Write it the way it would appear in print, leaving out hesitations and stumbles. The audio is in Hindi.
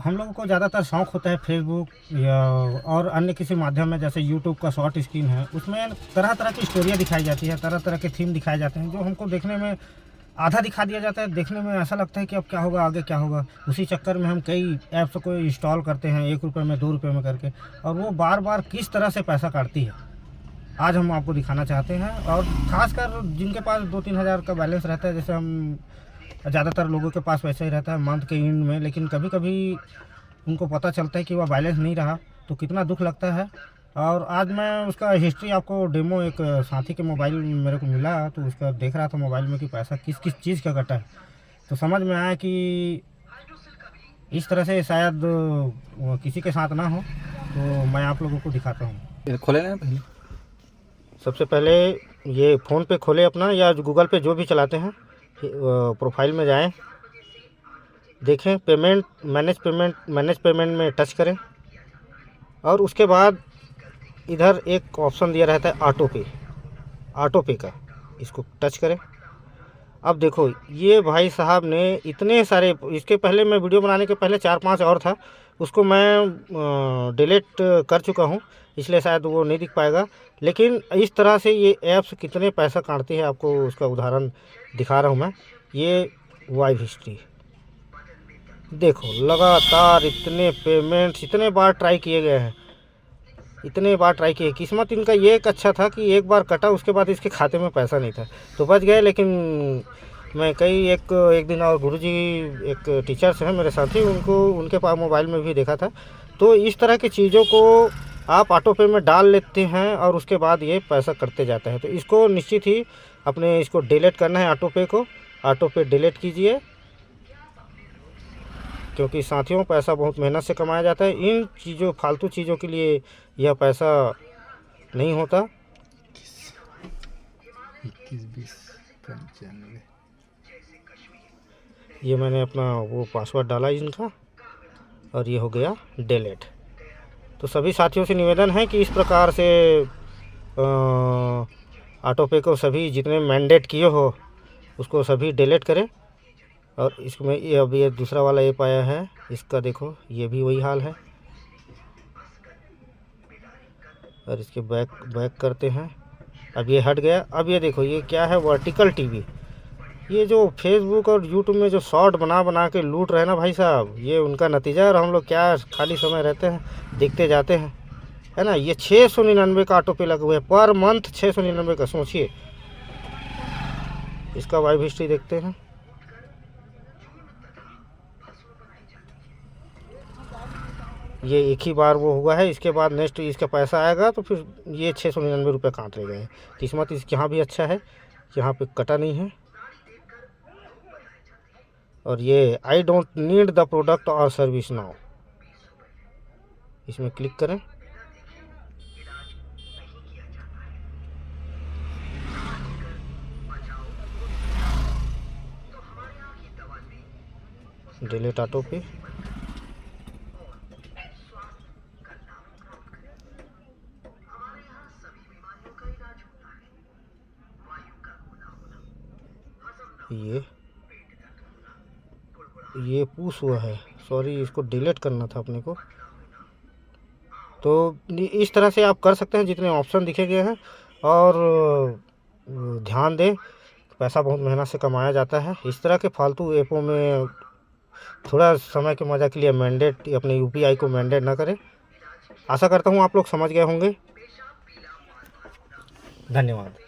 हम लोगों को ज़्यादातर शौक़ होता है फेसबुक या और अन्य किसी माध्यम में, जैसे यूट्यूब का शॉर्ट स्क्रीन है, उसमें तरह तरह की स्टोरियाँ दिखाई जाती है, तरह तरह के थीम दिखाए जाते हैं, जो हमको देखने में आधा दिखा दिया जाता है। देखने में ऐसा लगता है कि अब क्या होगा, आगे क्या होगा। उसी चक्कर में हम कई ऐप्स को इंस्टॉल करते हैं, ₹1 में, ₹2 में करके, और वो बार बार किस तरह से पैसा काटती है, आज हम आपको दिखाना चाहते हैं। और ख़ासकर जिनके पास 2-3 हज़ार का बैलेंस रहता है, जैसे हम, ज़्यादातर लोगों के पास वैसा ही रहता है मंथ के एंड में, लेकिन कभी कभी उनको पता चलता है कि वह बैलेंस नहीं रहा, तो कितना दुख लगता है। और आज मैं उसका हिस्ट्री आपको डेमो, एक साथी के मोबाइल में मेरे को मिला, तो उसका देख रहा था मोबाइल में कि पैसा किस किस चीज़ का कटा है, तो समझ में आया कि इस तरह से शायद किसी के साथ ना हो। तो मैं आप लोगों को दिखाता हूँ। खोले ना पहले, सबसे पहले ये फ़ोन पे खोले अपना, या गूगल पे जो भी चलाते हैं, प्रोफाइल में जाएं, देखें मैनेज पेमेंट में टच करें, और उसके बाद इधर एक ऑप्शन दिया रहता है ऑटो पे का, इसको टच करें। अब देखो ये भाई साहब ने इतने सारे, इसके पहले मैं वीडियो बनाने के पहले 4-5 और था, उसको मैं डिलीट कर चुका हूँ, इसलिए शायद वो नहीं दिख पाएगा। लेकिन इस तरह से ये ऐप्स कितने पैसा काटती है, आपको उसका उदाहरण दिखा रहा हूँ मैं। ये वाइव हिस्ट्री देखो, लगातार इतने पेमेंट्स इतने बार ट्राई किए गए हैं, इतने बार ट्राई किए। किस्मत इनका ये एक अच्छा था कि एक बार कटा, उसके बाद इसके खाते में पैसा नहीं था, तो बच गए। लेकिन मैं एक दिन और गुरुजी, एक टीचर्स हैं मेरे साथी, उनके पास मोबाइल में भी देखा था। तो इस तरह की चीज़ों को आप ऑटो पे में डाल लेते हैं, और उसके बाद ये पैसा कटते जाता है। तो इसको निश्चित ही अपने इसको डिलीट करना है, ऑटो पे डिलीट कीजिए, क्योंकि साथियों पैसा बहुत मेहनत से कमाया जाता है। इन चीज़ों, फालतू चीज़ों के लिए यह पैसा नहीं होता। 21-20-95 ये मैंने अपना वो पासवर्ड डाला इनका, और ये हो गया डिलीट। तो सभी साथियों से निवेदन है कि इस प्रकार से ऑटो पे को सभी जितने मैंडेट किए हो उसको सभी डिलीट करें। और इसमें ये अब ये दूसरा वाला ऐप आया है, इसका देखो ये भी वही हाल है। और इसके बैक करते हैं, अब ये हट गया। अब ये देखो, ये क्या है, वर्टिकल टीवी। ये जो फेसबुक और यूट्यूब में जो शॉर्ट बना के लूट रहे हैं ना भाई साहब, ये उनका नतीजा है। और हम लोग क्या खाली समय रहते हैं, देखते जाते हैं, है ना। ये 699 का ऑटो पे लगे हुए हैं पर मंथ, 699 का, सोचिए। इसका वाइव हिस्ट्री देखते हैं। ये एक ही बार वो हुआ है, इसके बाद नेक्स्ट इसका पैसा आएगा तो फिर ये 699 रुपये काट ले गए। किस्मत इसके यहाँ भी अच्छा है, यहाँ पे कटा नहीं है। और ये I don't need the product और सर्विस नाउ, इसमें क्लिक करें। डिलीट ऑटो पे, ये पुश हुआ है, सॉरी, इसको डिलीट करना था अपने को। तो इस तरह से आप कर सकते हैं, जितने ऑप्शन दिखे गए हैं। और ध्यान दें, पैसा बहुत मेहनत से कमाया जाता है। इस तरह के फालतू ऐपों में थोड़ा समय के मज़ा के लिए मैंडेट, अपने यूपीआई को मैंडेट ना करें। आशा करता हूँ आप लोग समझ गए होंगे। धन्यवाद।